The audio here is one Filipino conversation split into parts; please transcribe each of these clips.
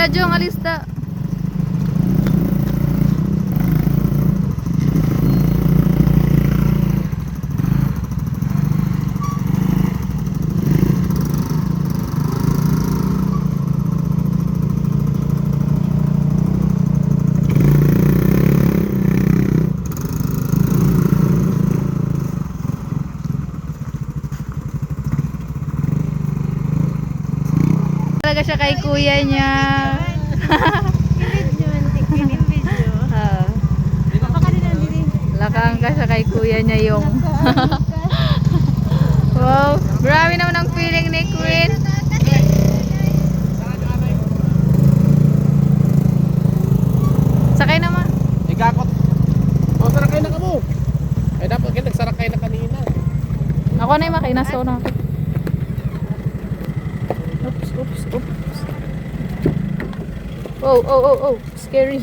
Jong, alis ta. Talaga siya kay kuya niya. Lakang ka siya kay kuya niya yung. Wow, marami naman ang feeling ni Queen. Sakay naman. Igakot. O, sarakay na ka mo. Ay, dapat kayo nagsarakay na kanina. Ako na yung makinasaw na ako. Oops, oops, oops. Oh, oh, oh, oh. Scary.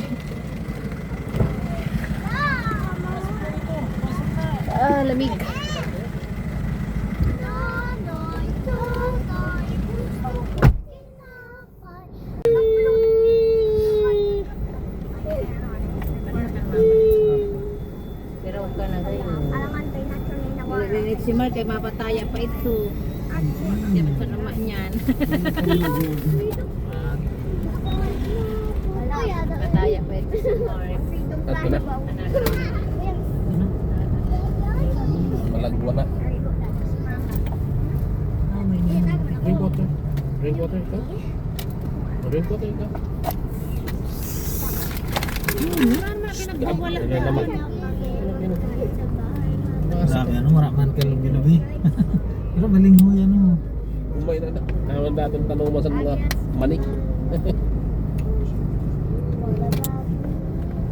Ah, lamig. Pero huwag ka na kayo. Si Mark ay mapataya pa ito. Dapat sa naman yan. Pataya pa ito si Mark. At na. Malagwa na. Rainwater. Rainwater ito. Rainwater ito. Pinagwawala Ano naman? Grabe, ano, maraman ka lang ginabi. Pero galing ho yan ho. Umay na na. Kawan natin tanong mo sa mga manik.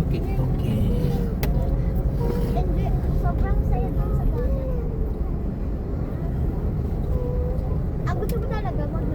Okay. Okay. Sobrang saya dun sa dagat. Ang gusto mo talaga mag